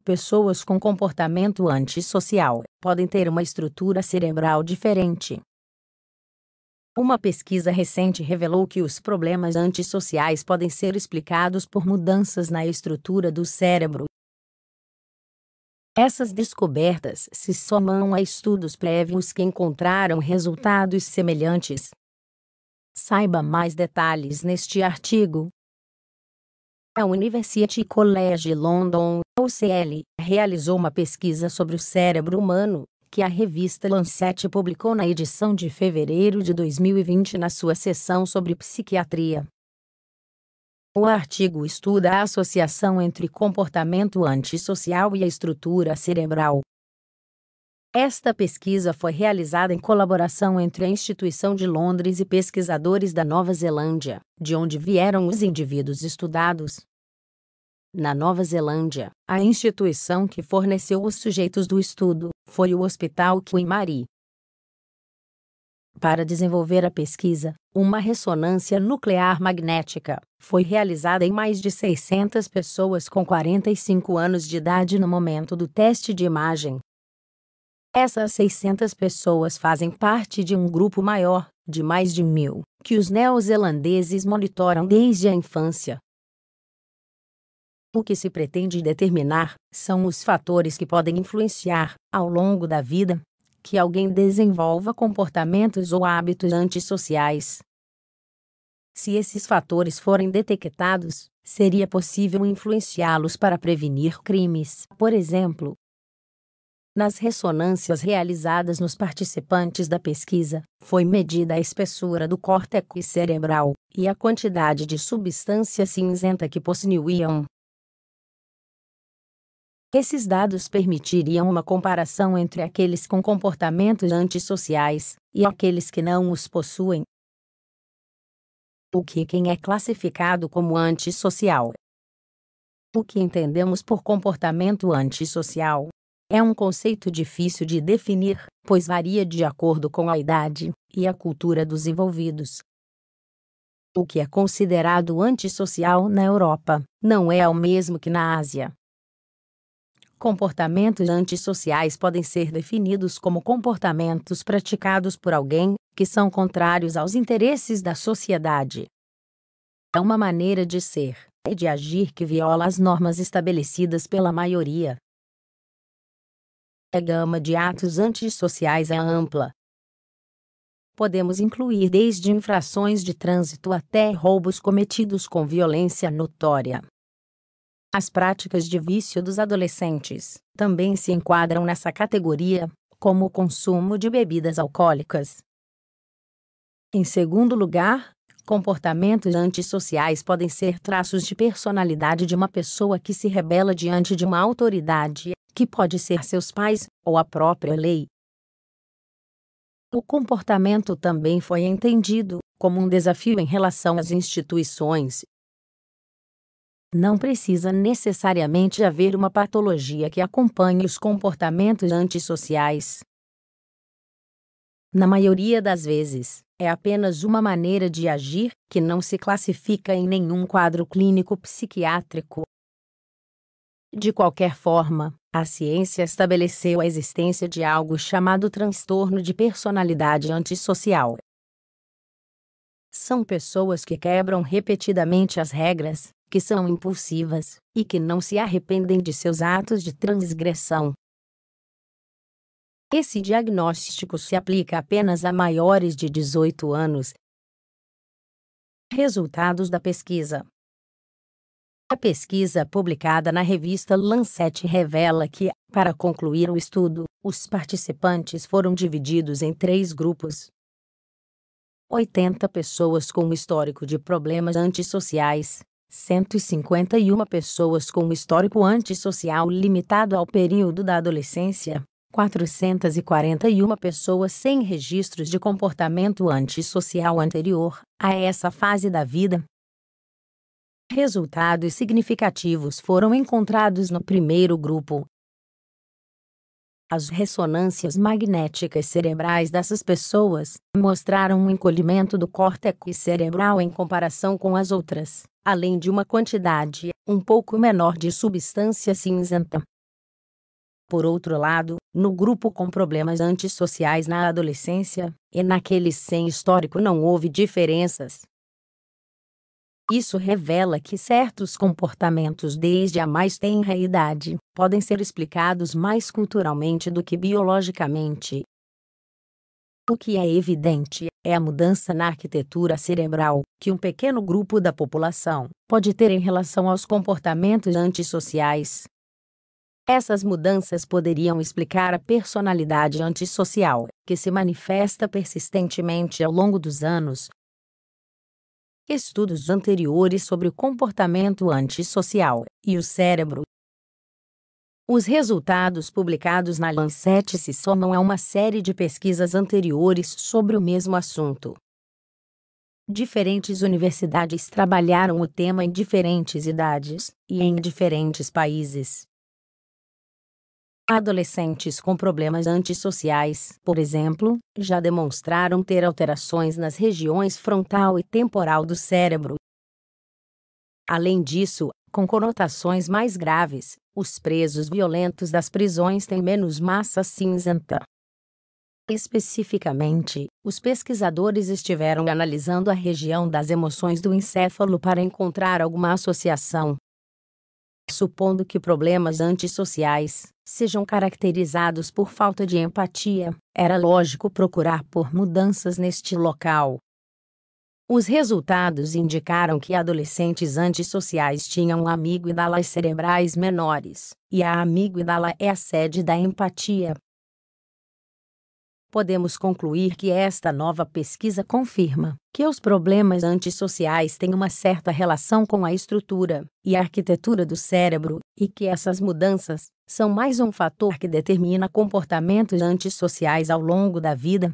pessoas com comportamento antissocial podem ter uma estrutura cerebral diferente. Uma pesquisa recente revelou que os problemas antissociais podem ser explicados por mudanças na estrutura do cérebro. Essas descobertas se somam a estudos prévios que encontraram resultados semelhantes. Saiba mais detalhes neste artigo. A University College London, UCL, realizou uma pesquisa sobre o cérebro humano, que a revista Lancet publicou na edição de fevereiro de 2020 na sua seção sobre psiquiatria. O artigo estuda a associação entre comportamento antissocial e a estrutura cerebral. Esta pesquisa foi realizada em colaboração entre a Instituição de Londres e pesquisadores da Nova Zelândia, de onde vieram os indivíduos estudados. Na Nova Zelândia, a instituição que forneceu os sujeitos do estudo foi o Hospital Queen Mary. Para desenvolver a pesquisa, uma ressonância nuclear magnética foi realizada em mais de 600 pessoas com 45 anos de idade no momento do teste de imagem. Essas 600 pessoas fazem parte de um grupo maior, de mais de 1.000, que os neozelandeses monitoram desde a infância. O que se pretende determinar são os fatores que podem influenciar, ao longo da vida, que alguém desenvolva comportamentos ou hábitos antissociais. Se esses fatores forem detectados, seria possível influenciá-los para prevenir crimes, por exemplo. Nas ressonâncias realizadas nos participantes da pesquisa, foi medida a espessura do córtex cerebral e a quantidade de substância cinzenta que possuíam. Esses dados permitiriam uma comparação entre aqueles com comportamentos antissociais e aqueles que não os possuem. Quem é classificado como antissocial? O que entendemos por comportamento antissocial? É um conceito difícil de definir, pois varia de acordo com a idade e a cultura dos envolvidos. O que é considerado antissocial na Europa não é o mesmo que na Ásia. Comportamentos antissociais podem ser definidos como comportamentos praticados por alguém que são contrários aos interesses da sociedade. É uma maneira de ser e de agir que viola as normas estabelecidas pela maioria. A gama de atos antissociais é ampla. Podemos incluir desde infrações de trânsito até roubos cometidos com violência notória. As práticas de vício dos adolescentes também se enquadram nessa categoria, como o consumo de bebidas alcoólicas. Em segundo lugar, comportamentos antissociais podem ser traços de personalidade de uma pessoa que se rebela diante de uma autoridade, que pode ser seus pais ou a própria lei. O comportamento também foi entendido como um desafio em relação às instituições. Não precisa necessariamente haver uma patologia que acompanhe os comportamentos antissociais. Na maioria das vezes, é apenas uma maneira de agir que não se classifica em nenhum quadro clínico psiquiátrico. De qualquer forma, a ciência estabeleceu a existência de algo chamado transtorno de personalidade antissocial. São pessoas que quebram repetidamente as regras, que são impulsivas, e que não se arrependem de seus atos de transgressão. Esse diagnóstico se aplica apenas a maiores de 18 anos. Resultados da pesquisa. A pesquisa publicada na revista Lancet revela que, para concluir o estudo, os participantes foram divididos em 3 grupos. 80 pessoas com histórico de problemas antissociais, 151 pessoas com histórico antissocial limitado ao período da adolescência, 441 pessoas sem registros de comportamento antissocial anterior a essa fase da vida. Resultados significativos foram encontrados no primeiro grupo. As ressonâncias magnéticas cerebrais dessas pessoas mostraram um encolhimento do córtex cerebral em comparação com as outras, além de uma quantidade um pouco menor de substância cinzenta. Por outro lado, no grupo com problemas antissociais na adolescência, e naqueles sem histórico não houve diferenças. Isso revela que certos comportamentos desde a mais tenra idade podem ser explicados mais culturalmente do que biologicamente. O que é evidente é a mudança na arquitetura cerebral que um pequeno grupo da população pode ter em relação aos comportamentos antissociais. Essas mudanças poderiam explicar a personalidade antissocial, que se manifesta persistentemente ao longo dos anos. Estudos anteriores sobre o comportamento antissocial e o cérebro. Os resultados publicados na Lancet se somam a uma série de pesquisas anteriores sobre o mesmo assunto. Diferentes universidades trabalharam o tema em diferentes idades e em diferentes países. Adolescentes com problemas antissociais, por exemplo, já demonstraram ter alterações nas regiões frontal e temporal do cérebro. Além disso, com conotações mais graves, os presos violentos das prisões têm menos massa cinzenta. Especificamente, os pesquisadores estiveram analisando a região das emoções do encéfalo para encontrar alguma associação. Supondo que problemas antissociais sejam caracterizados por falta de empatia, era lógico procurar por mudanças neste local. Os resultados indicaram que adolescentes antissociais tinham amígdalas cerebrais menores, e a amígdala é a sede da empatia. Podemos concluir que esta nova pesquisa confirma que os problemas antissociais têm uma certa relação com a estrutura e a arquitetura do cérebro, e que essas mudanças são mais um fator que determina comportamentos antissociais ao longo da vida.